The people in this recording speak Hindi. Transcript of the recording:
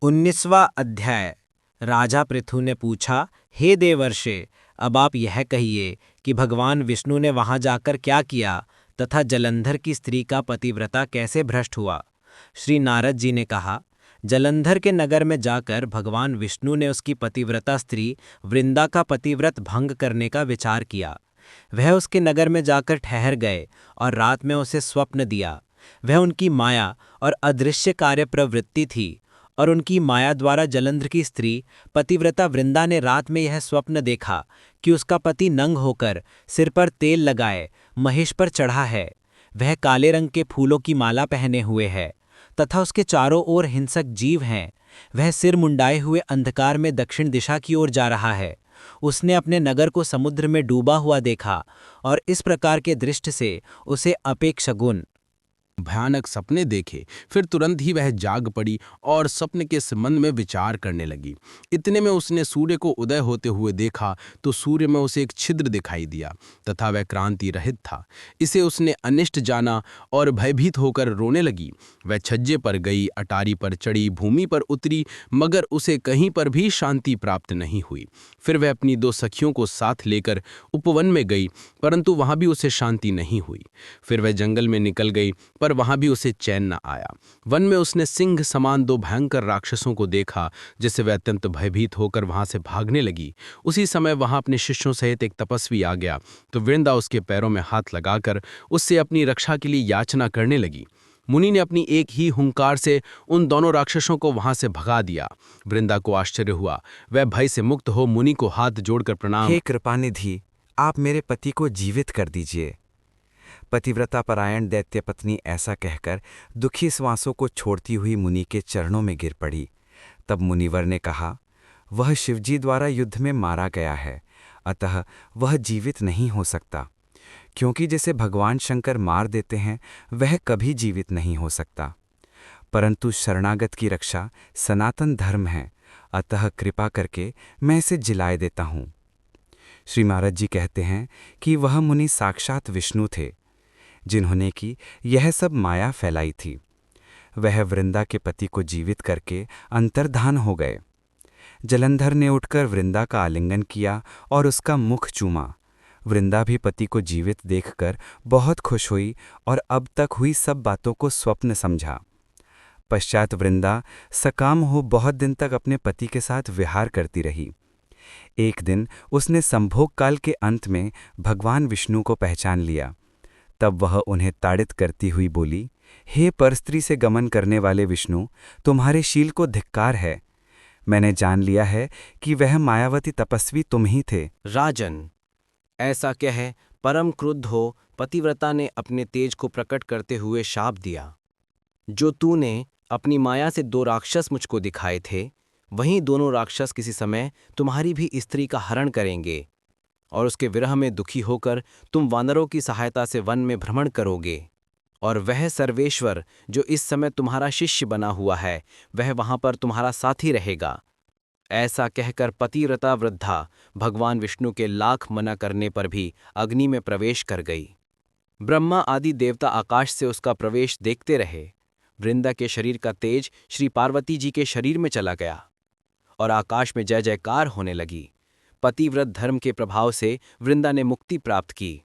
19वां अध्याय। राजा पृथु ने पूछा, हे देवर्षे, अब आप यह कहिए कि भगवान विष्णु ने वहां जाकर क्या किया तथा जलंधर की स्त्री का पतिव्रता कैसे भ्रष्ट हुआ। श्री नारद जी ने कहा, जलंधर के नगर में जाकर भगवान विष्णु ने उसकी पतिव्रता स्त्री वृंदा का पतिव्रत भंग करने का विचार किया। वह उसके नगर में जाकर ठहर गए और रात में उसे स्वप्न दिया। वह उनकी माया और अदृश्य कार्य प्रवृत्ति थी और उनकी माया द्वारा जलंधर की स्त्री पतिव्रता वृंदा ने रात में यह स्वप्न देखा कि उसका पति नंग होकर सिर पर तेल लगाए महेश पर चढ़ा है। वह काले रंग के फूलों की माला पहने हुए है तथा उसके चारों ओर हिंसक जीव हैं। वह सिर मुंडाए हुए अंधकार में दक्षिण दिशा की ओर जा रहा है। उसने अपने नगर को समुद्र में डूबा हुआ देखा और इस प्रकार के दृष्टि से उसे अपेक्षगुण भयानक सपने देखे। फिर तुरंत ही वह जाग पड़ी और सपने के संबंध में विचार करने लगी। इतने में उसने सूर्य को उदय होते हुए देखा तो सूर्य में उसे एक छिद्र दिखाई दिया तथा वह क्रांति रहित था। इसे उसने अनिष्ट जाना और भयभीत होकर रोने लगी। वह छज्जे पर गई, अटारी पर चढ़ी, भूमि पर उतरी, मगर उसे कहीं पर भी शांति प्राप्त नहीं हुई। फिर वह अपनी 2 सखियों को साथ लेकर उपवन में गई, परंतु वहां भी उसे शांति नहीं हुई। फिर वह जंगल में निकल गई, पर वहां भी उसे चैन न आया। वन में उसने सिंह समान 2 भयंकर राक्षसों को देखा, जिससे वह अत्यंत भयभीत होकर वहां से भागने लगी। उसी समय वहां अपने शिष्यों सहित एक तपस्वी आ गया तो वृंदा उसके पैरों में हाथ लगाकर उससे अपनी रक्षा के लिए याचना करने लगी। मुनि ने अपनी एक ही हुंकार से उन दोनों राक्षसों को वहां से भगा दिया। वृंदा को आश्चर्य हुआ। वह भय से मुक्त हो मुनि को हाथ जोड़कर प्रणाम। हे कृपानिधि, आप मेरे पति को जीवित कर दीजिए। पतिव्रता परायण दैत्य पत्नी ऐसा कहकर दुखी श्वासों को छोड़ती हुई मुनि के चरणों में गिर पड़ी। तब मुनिवर ने कहा, वह शिवजी द्वारा युद्ध में मारा गया है, अतः वह जीवित नहीं हो सकता, क्योंकि जिसे भगवान शंकर मार देते हैं वह कभी जीवित नहीं हो सकता। परंतु शरणागत की रक्षा सनातन धर्म है, अतः कृपा करके मैं इसे जिलाए देता हूँ। श्री महाराज जी कहते हैं कि वह मुनि साक्षात विष्णु थे, जिन्होंने की यह सब माया फैलाई थी। वह वृंदा के पति को जीवित करके अंतर्धान हो गए। जलंधर ने उठकर वृंदा का आलिंगन किया और उसका मुख चूमा। वृंदा भी पति को जीवित देखकर बहुत खुश हुई और अब तक हुई सब बातों को स्वप्न समझा। पश्चात वृंदा सकाम हो बहुत दिन तक अपने पति के साथ विहार करती रही। एक दिन उसने संभोग काल के अंत में भगवान विष्णु को पहचान लिया। तब वह उन्हें ताड़ित करती हुई बोली, हे परस्त्री से गमन करने वाले विष्णु, तुम्हारे शील को धिक्कार है। मैंने जान लिया है कि वह मायावती तपस्वी तुम ही थे। राजन, ऐसा कह परम क्रुद्ध हो पतिव्रता ने अपने तेज को प्रकट करते हुए शाप दिया। जो तूने अपनी माया से 2 राक्षस मुझको दिखाए थे, वहीं दोनों राक्षस किसी समय तुम्हारी भी स्त्री का हरण करेंगे और उसके विरह में दुखी होकर तुम वानरों की सहायता से वन में भ्रमण करोगे। और वह सर्वेश्वर जो इस समय तुम्हारा शिष्य बना हुआ है, वह वहां पर तुम्हारा साथी रहेगा। ऐसा कहकर पतिव्रता वृद्धा भगवान विष्णु के लाख मना करने पर भी अग्नि में प्रवेश कर गई। ब्रह्मा आदि देवता आकाश से उसका प्रवेश देखते रहे। वृंदा के शरीर का तेज श्री पार्वती जी के शरीर में चला गया और आकाश में जय जयकार होने लगी। पतिव्रत धर्म के प्रभाव से वृंदा ने मुक्ति प्राप्त की।